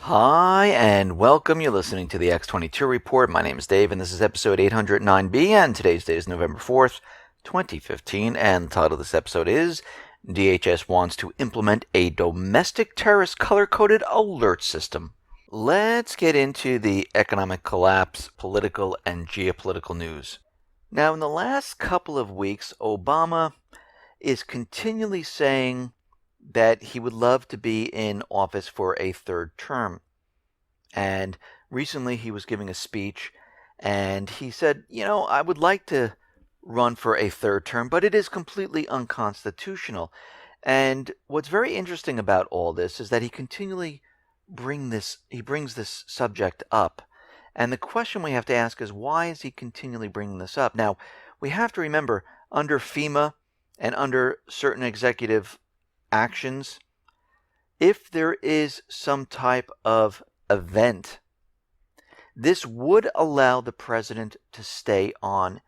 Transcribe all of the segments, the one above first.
Hi, and welcome. You're listening to the X22 Report. My name is Dave, and this is episode 809B, and today's date is November 4th, 2015, and the title of this episode is DHS Wants to Implement a Domestic Terrorist Color-Coded Alert System. Let's get into the economic collapse, political, and geopolitical news. Now, in the last couple of weeks, Obama is continually saying that he would love to be in office for a third term. And recently he was giving a speech and he said, I would like to run for a third term, but it is completely unconstitutional. And what's very interesting about all this is that he continually brings this subject up. And the question we have to ask is, why is he continually bringing this up? Now, we have to remember, under FEMA and under certain executive actions, if there is some type of event, this would allow the president to stay on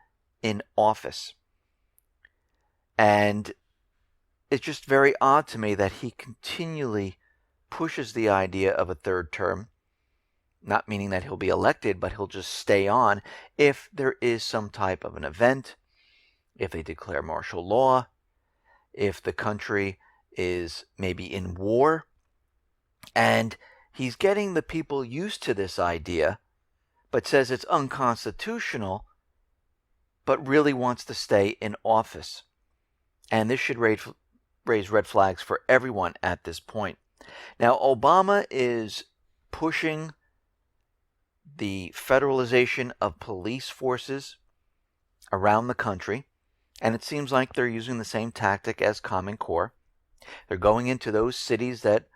in office. And it's just very odd to me that he continually pushes the idea of a third term, not meaning that he'll be elected, but he'll just stay on if there is some type of an event, if they declare martial law, if the country is maybe in war. And he's getting the people used to this idea, but says it's unconstitutional, but really wants to stay in office. And this should raise red flags for everyone at this point. Now, Obama is pushing the federalization of police forces around the country, and it seems like they're using the same tactic as Common Core. They're going into those cities that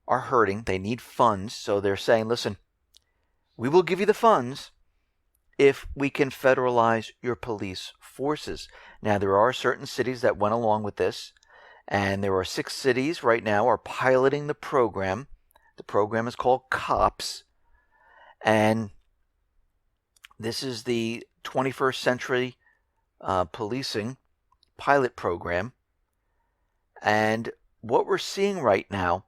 are hurting. They need funds, so they're saying, listen, we will give you the funds if we can federalize your police forces. Now, there are certain cities that went along with this, and there are 6 cities right now are piloting the program. The program is called COPS, and this is the 21st century policing pilot program. And what we're seeing right now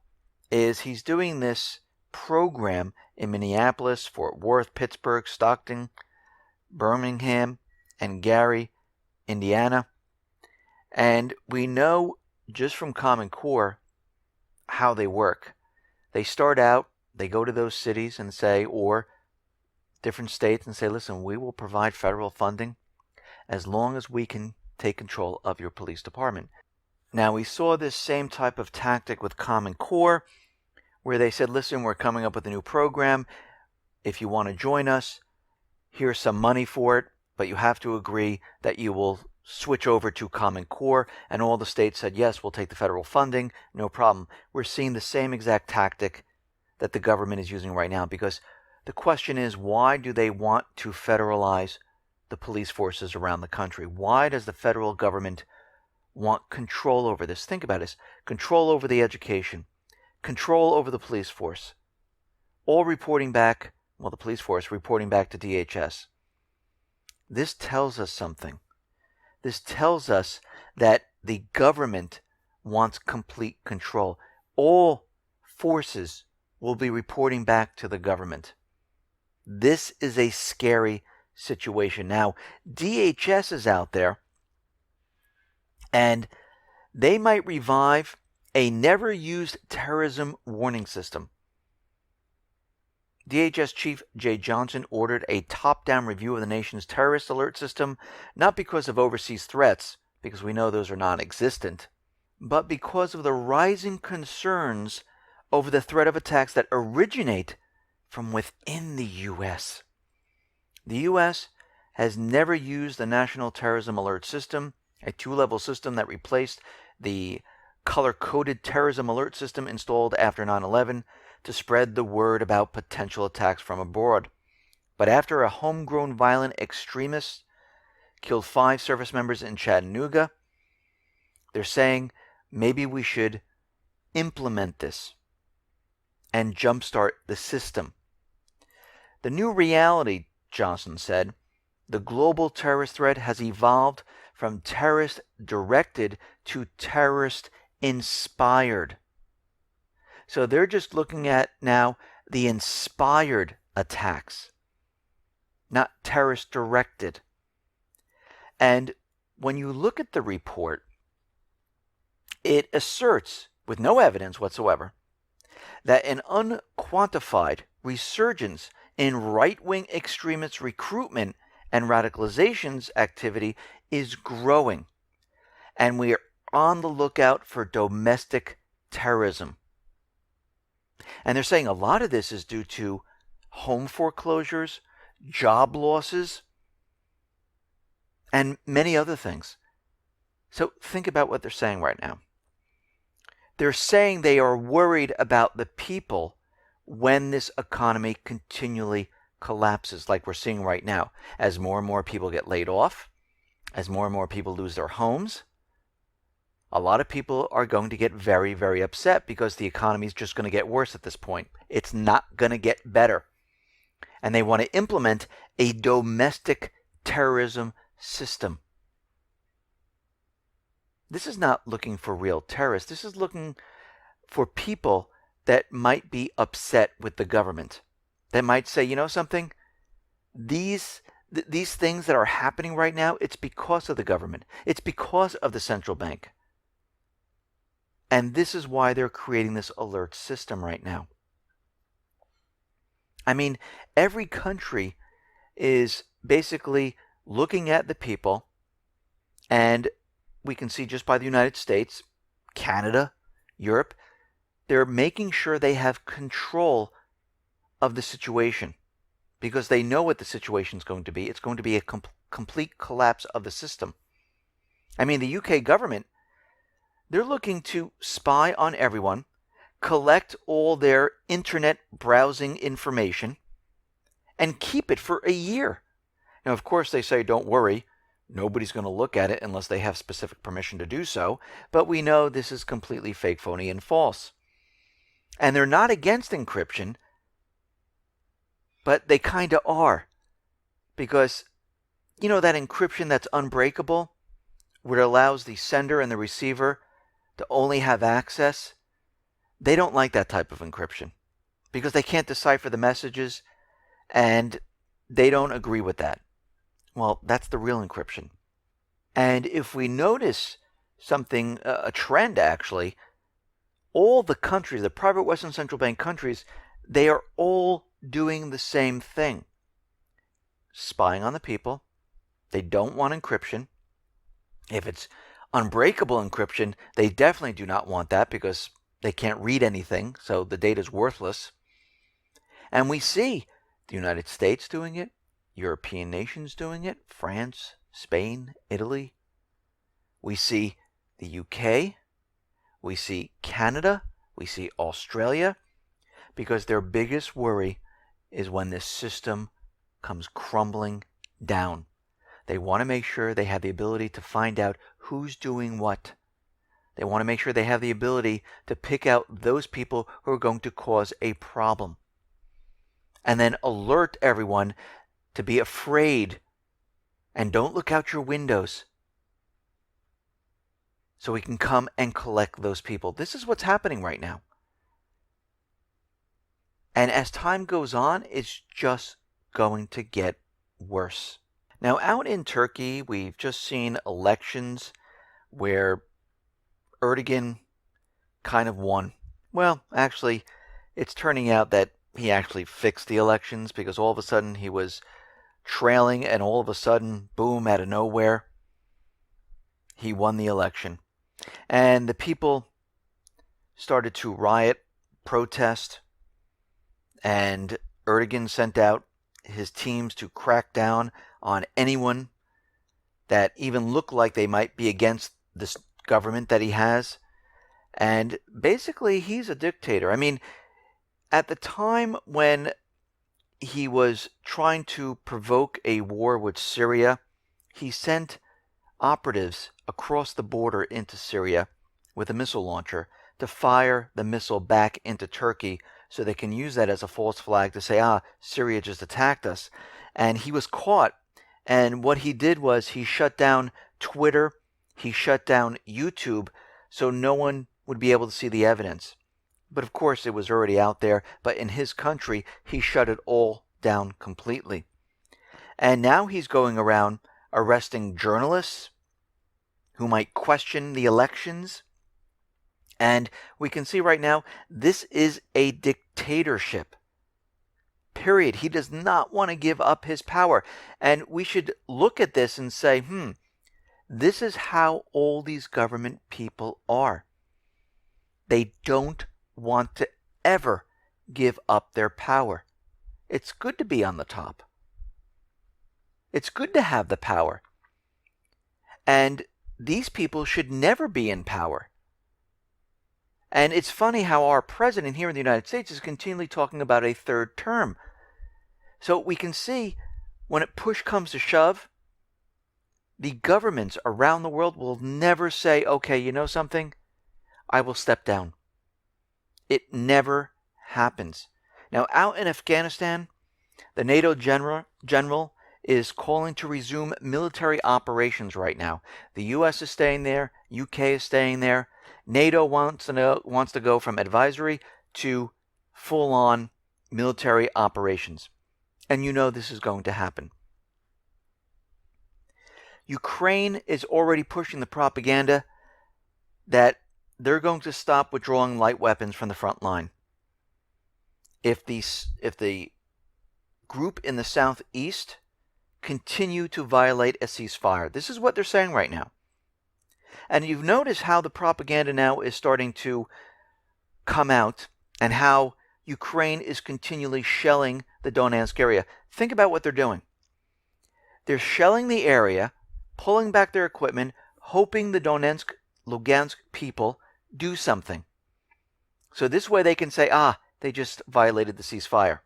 is he's doing this program in Minneapolis, Fort Worth, Pittsburgh, Stockton, Birmingham, and Gary, Indiana. And we know just from Common Core how they work. They start out, they go to those cities and say, or different states and say, listen, we will provide federal funding as long as we can take control of your police department. Now, we saw this same type of tactic with Common Core, where they said, listen, we're coming up with a new program. If you want to join us, here's some money for it, but you have to agree that you will switch over to Common Core. And all the states said, yes, we'll take the federal funding, no problem. We're seeing the same exact tactic that the government is using right now, because the question is, why do they want to federalize the police forces around the country? Why does the federal government want control over this? Think about this. Control over the education, control over the police force, all reporting back, the police force reporting back to DHS. This tells us something. This tells us that the government wants complete control. All forces will be reporting back to the government. This is a scary situation. Now, DHS is out there, and they might revive a never-used terrorism warning system. DHS Chief Jay Johnson ordered a top-down review of the nation's terrorist alert system, not because of overseas threats, because we know those are non-existent, but because of the rising concerns over the threat of attacks that originate from within the U.S. The U.S. has never used the National Terrorism Alert System, a 2-level system that replaced the color-coded terrorism alert system installed after 9/11 to spread the word about potential attacks from abroad. But after a homegrown violent extremist killed 5 service members in Chattanooga, they're saying maybe we should implement this and jumpstart the system. The new reality, Johnson said, the global terrorist threat has evolved from terrorist-directed to terrorist-inspired. So they're just looking at now the inspired attacks, not terrorist directed. And when you look at the report, it asserts, with no evidence whatsoever, that an unquantified resurgence in right-wing extremist recruitment and radicalizations activity is growing, and we are on the lookout for domestic terrorism. And they're saying a lot of this is due to home foreclosures, job losses, and many other things. So think about what they're saying right now. They're saying they are worried about the people when this economy continually collapses, like we're seeing right now, as more and more people get laid off, as more and more people lose their homes. A lot of people are going to get very, very upset because the economy is just going to get worse at this point. It's not going to get better. And they want to implement a domestic terrorism system. This is not looking for real terrorists. This is looking for people that might be upset with the government. That might say, you know something? These things that are happening right now, it's because of the government. It's because of the central bank. And this is why they're creating this alert system right now. I mean, every country is basically looking at the people, and we can see just by the United States, Canada, Europe, they're making sure they have control of the situation because they know what the situation is going to be. It's going to be a complete collapse of the system. I mean, the UK government, they're looking to spy on everyone, collect all their internet browsing information, and keep it for a year. Now, of course, they say, don't worry, nobody's going to look at it unless they have specific permission to do so, but we know this is completely fake, phony, and false. And they're not against encryption, but they kind of are. Because, you know, that encryption that's unbreakable, where it allows the sender and the receiver to only have access, they don't like that type of encryption because they can't decipher the messages and they don't agree with that. Well, that's the real encryption. And if we notice something, a trend actually, all the countries, the private Western Central Bank countries, they are all doing the same thing. Spying on the people. They don't want encryption. If it's unbreakable encryption, they definitely do not want that because they can't read anything, so the data is worthless. And we see the United States doing it, European nations doing it, France, Spain, Italy. We see the UK, we see Canada, we see Australia, because their biggest worry is when this system comes crumbling down. They want to make sure they have the ability to find out who's doing what. They want to make sure they have the ability to pick out those people who are going to cause a problem. And then alert everyone to be afraid and don't look out your windows so we can come and collect those people. This is what's happening right now. And as time goes on, it's just going to get worse. Now, out in Turkey, we've just seen elections where Erdogan kind of won. Well, actually, it's turning out that he actually fixed the elections because all of a sudden he was trailing and all of a sudden, boom, out of nowhere, he won the election. And the people started to riot, protest, and Erdogan sent out his teams to crack down on anyone that even looked like they might be against this government that he has. And basically, he's a dictator. I mean, at the time when he was trying to provoke a war with Syria, he sent operatives across the border into Syria with a missile launcher to fire the missile back into Turkey so they can use that as a false flag to say, Syria just attacked us. And he was caught. And what he did was he shut down Twitter, he shut down YouTube, so no one would be able to see the evidence. But of course, it was already out there. But in his country, he shut it all down completely. And now he's going around arresting journalists who might question the elections. And we can see right now, this is a dictatorship. Period. He does not want to give up his power. And we should look at this and say, this is how all these government people are. They don't want to ever give up their power. It's good to be on the top. It's good to have the power. And these people should never be in power. And it's funny how our president here in the United States is continually talking about a third term. So we can see when push comes to shove, the governments around the world will never say, okay, you know something? I will step down. It never happens. Now, out in Afghanistan, the NATO general is calling to resume military operations right now. The U.S. is staying there. UK is staying there. NATO wants to go from advisory to full-on military operations. And you know this is going to happen. Ukraine is already pushing the propaganda that they're going to stop withdrawing light weapons from the front line. If the group in the southeast continue to violate a ceasefire. This is what they're saying right now. And you've noticed how the propaganda now is starting to come out and how Ukraine is continually shelling the Donetsk area. Think about what they're doing. They're shelling the area, pulling back their equipment, hoping the Donetsk, Lugansk people do something. So this way they can say, they just violated the ceasefire.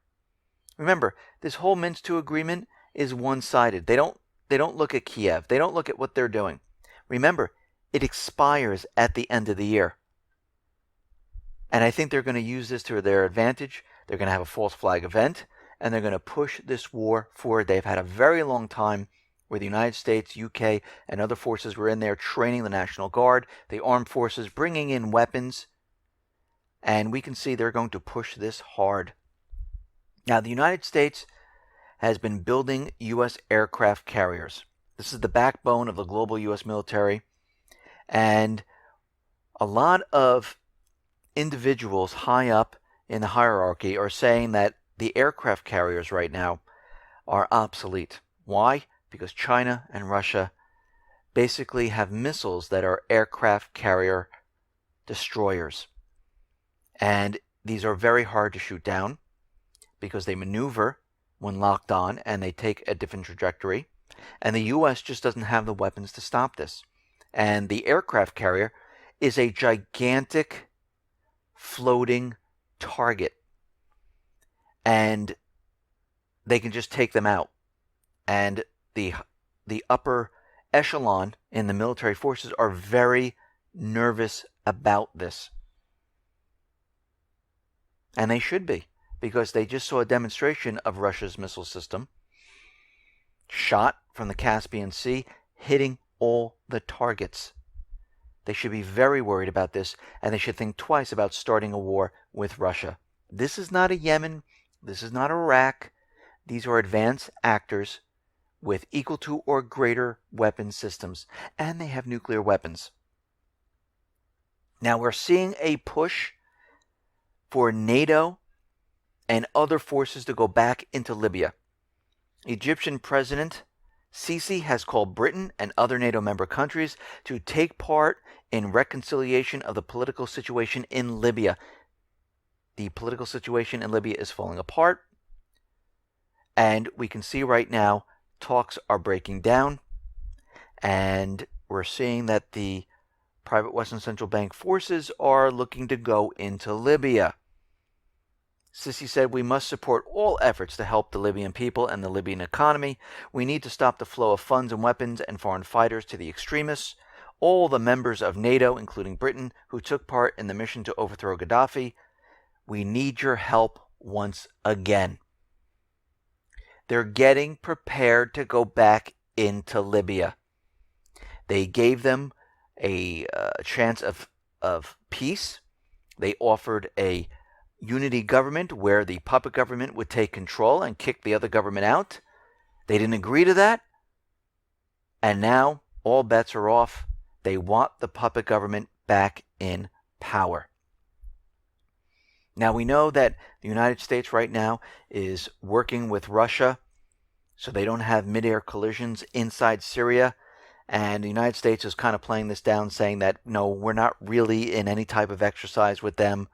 Remember, this whole Minsk II agreement is one-sided. They don't look at Kiev. They don't look at what they're doing. Remember, it expires at the end of the year. And I think they're going to use this to their advantage. They're going to have a false flag event, and they're going to push this war forward. They've had a very long time where the United States, UK, and other forces were in there training the National Guard, the armed forces, bringing in weapons. And we can see they're going to push this hard. Now, the United States has been building U.S. aircraft carriers. This is the backbone of the global U.S. military. And a lot of individuals high up in the hierarchy are saying that the aircraft carriers right now are obsolete. Why? Because China and Russia basically have missiles that are aircraft carrier destroyers. And these are very hard to shoot down because they maneuver when locked on and they take a different trajectory. And the U.S. just doesn't have the weapons to stop this. And the aircraft carrier is a gigantic floating target. And they can just take them out. And the upper echelon in the military forces are very nervous about this. And they should be, because they just saw a demonstration of Russia's missile system shot from the Caspian Sea, hitting all the targets. They should be very worried about this, and they should think twice about starting a war with Russia. This is not a Yemen. This is not Iraq. These are advanced actors with equal to or greater weapon systems, and they have nuclear weapons. Now we're seeing a push for NATO and other forces to go back into Libya. Egyptian President Sisi has called Britain and other NATO member countries to take part in reconciliation of the political situation in Libya. The political situation in Libya is falling apart, and we can see right now talks are breaking down, and we're seeing that the private Western Central Bank forces are looking to go into Libya. Sisi said, "We must support all efforts to help the Libyan people and the Libyan economy. We need to stop the flow of funds and weapons and foreign fighters to the extremists. All the members of NATO, including Britain, who took part in the mission to overthrow Gaddafi, we need your help once again." They're getting prepared to go back into Libya. They gave them a chance of peace. They offered a unity government where the puppet government would take control and kick the other government out. They didn't agree to that. And now all bets are off. They want the puppet government back in power. Now we know that the United States right now is working with Russia so they don't have mid-air collisions inside Syria. And the United States is kind of playing this down, saying that, no, we're not really in any type of exercise with them.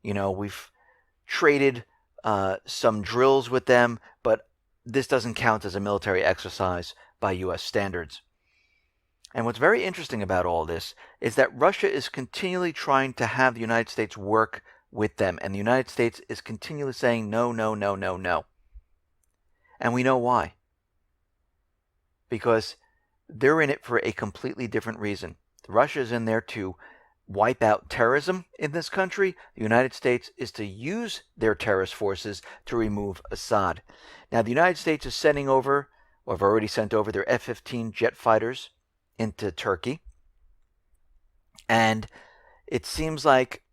You know, we've traded some drills with them, but this doesn't count as a military exercise by U.S. standards. And what's very interesting about all this is that Russia is continually trying to have the United States work with them. And the United States is continually saying, no, no, no, no, no. And we know why. Because they're in it for a completely different reason. Russia is in there to wipe out terrorism in this country. The United States is to use their terrorist forces to remove Assad. Now, the United States is sending over, or have already sent over, their F-15 jet fighters into Turkey. And it seems like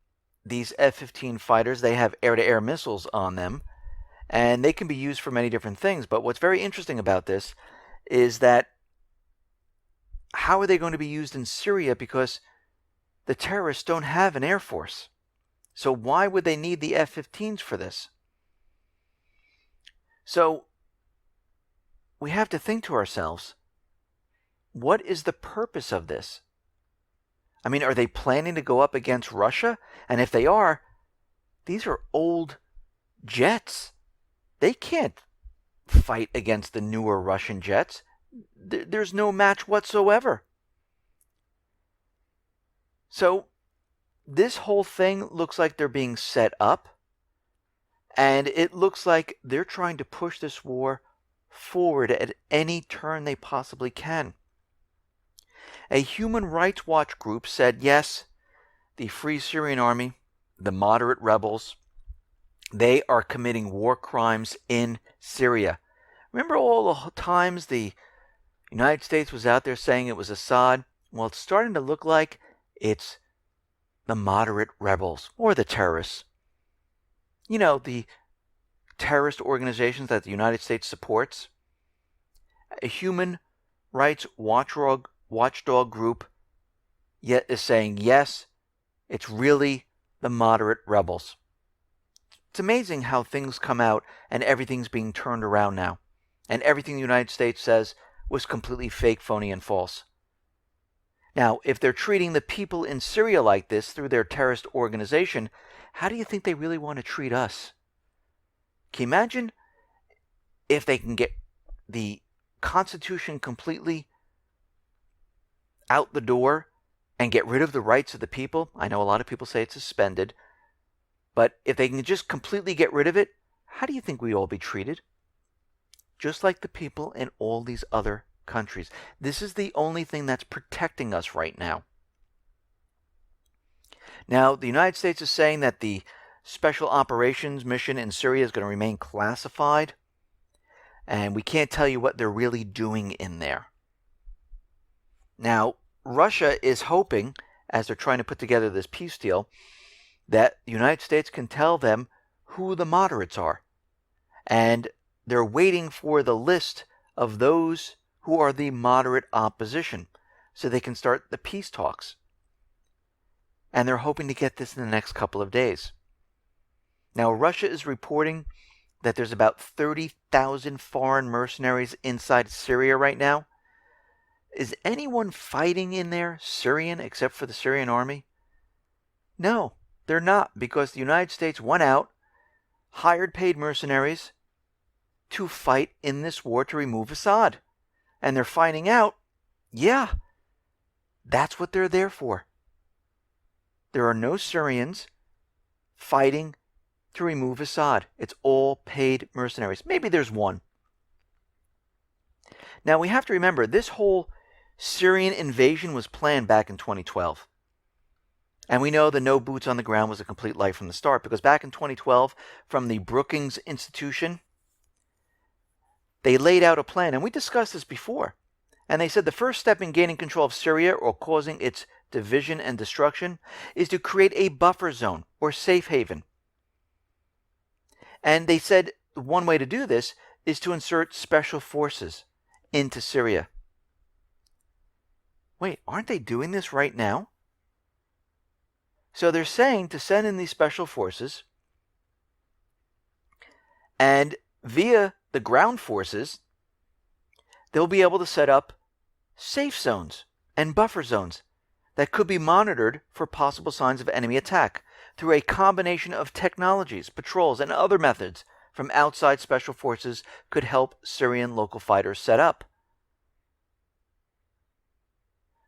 these F-15 fighters, they have air-to-air missiles on them, and they can be used for many different things. But what's very interesting about this is that how are they going to be used in Syria? Because the terrorists don't have an air force. So why would they need the F-15s for this? So we have to think to ourselves, what is the purpose of this? I mean, are they planning to go up against Russia? And if they are, these are old jets. They can't fight against the newer Russian jets. There's no match whatsoever. So this whole thing looks like they're being set up, and it looks like they're trying to push this war forward at any turn they possibly can. A Human Rights Watch group said, yes, the Free Syrian Army, the moderate rebels, they are committing war crimes in Syria. Remember all the times the United States was out there saying it was Assad? Well, it's starting to look like it's the moderate rebels or the terrorists. You know, the terrorist organizations that the United States supports. A Human Rights watchdog group yet is saying, yes, it's really the moderate rebels. It's amazing how things come out and everything's being turned around now. And everything the United States says was completely fake, phony, and false. Now, if they're treating the people in Syria like this through their terrorist organization, how do you think they really want to treat us? Can you imagine if they can get the Constitution completely out the door and get rid of the rights of the people? I know a lot of people say it's suspended, but if they can just completely get rid of it, how do you think we'd all be treated? Just like the people in all these other countries. This is the only thing that's protecting us right now. Now, the United States is saying that the special operations mission in Syria is going to remain classified, and we can't tell you what they're really doing in there. Now, Russia is hoping, as they're trying to put together this peace deal, that the United States can tell them who the moderates are. And they're waiting for the list of those who are the moderate opposition so they can start the peace talks. And they're hoping to get this in the next couple of days. Now, Russia is reporting that there's about 30,000 foreign mercenaries inside Syria right now. Is anyone fighting in there Syrian except for the Syrian army? No, they're not, because the United States went out, hired paid mercenaries to fight in this war to remove Assad. And they're finding out, yeah, that's what they're there for. There are no Syrians fighting to remove Assad. It's all paid mercenaries. Maybe there's one. Now, we have to remember, this whole Syrian invasion was planned back in 2012. And we know the no boots on the ground was a complete lie from the start, because back in 2012, from the Brookings Institution, they laid out a plan, and we discussed this before. And they said the first step in gaining control of Syria or causing its division, and destruction is to create a buffer zone or safe haven. And they said one way to do this is to insert special forces into Syria. Wait, aren't they doing this right now? So they're saying to send in these special forces, and via the ground forces, they'll be able to set up safe zones and buffer zones that could be monitored for possible signs of enemy attack through a combination of technologies, patrols, and other methods from outside special forces could help Syrian local fighters set up.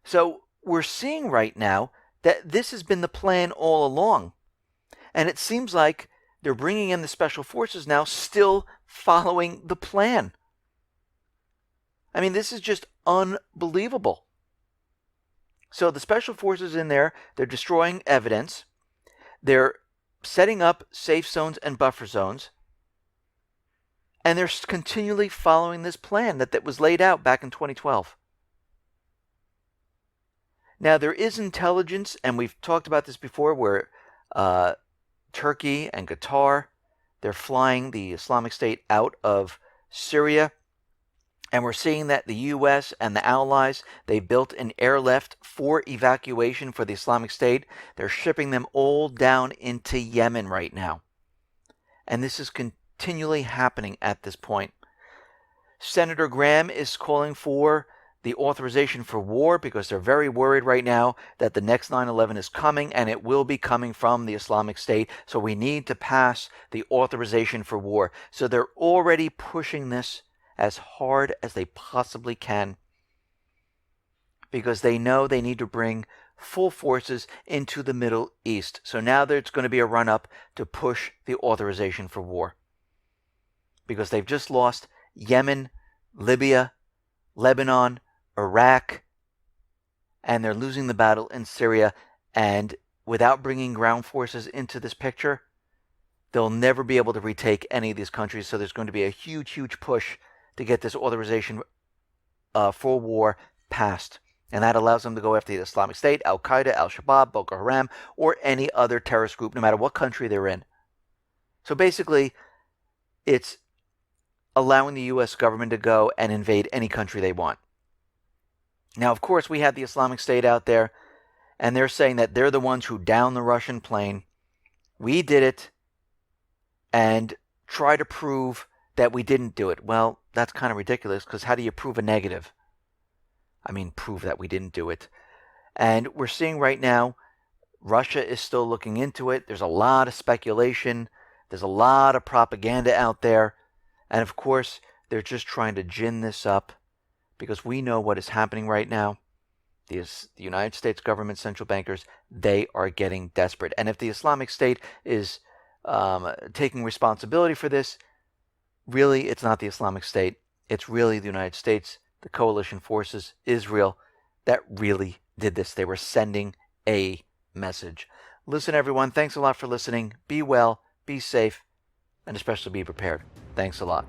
So we're seeing right now that this has been the plan all along. And it seems like they're bringing in the special forces now, still following the plan. I mean, this is just unbelievable. So the special forces in there, they're destroying evidence. They're setting up safe zones and buffer zones. And they're continually following this plan that was laid out back in 2012. Now, there is intelligence, and we've talked about this before, where Turkey and Qatar, they're flying the Islamic State out of Syria. And we're seeing that the U.S. and the allies, they built an airlift for evacuation for the Islamic State. They're shipping them all down into Yemen right now. And this is continually happening at this point. Senator Graham is calling for the authorization for war because they're very worried right now that the next 9/11 is coming, and it will be coming from the Islamic State. So we need to pass the authorization for war. So they're already pushing this as hard as they possibly can because they know they need to bring full forces into the Middle East. So now there's going to be a run-up to push the authorization for war because they've just lost Yemen, Libya, Lebanon, Iraq, and they're losing the battle in Syria. And without bringing ground forces into this picture, they'll never be able to retake any of these countries. So there's going to be a huge, huge push to get this authorization for war passed. And that allows them to go after the Islamic State, Al-Qaeda, Al-Shabaab, Boko Haram, or any other terrorist group, no matter what country they're in. So basically, it's allowing the U.S. government to go and invade any country they want. Now, of course, we had the Islamic State out there, and they're saying that they're the ones who downed the Russian plane. We did it, and try to prove that we didn't do it. Well, that's kind of ridiculous, because how do you prove a negative? I mean, prove that we didn't do it. And we're seeing right now, Russia is still looking into it. There's a lot of speculation. There's a lot of propaganda out there. And of course, they're just trying to gin this up because we know what is happening right now. The United States government central bankers, they are getting desperate. And if the Islamic State is taking responsibility for this, really, it's not the Islamic State. It's really the United States, the coalition forces, Israel, that really did this. They were sending a message. Listen, everyone, thanks a lot for listening. Be well, be safe, and especially be prepared. Thanks a lot.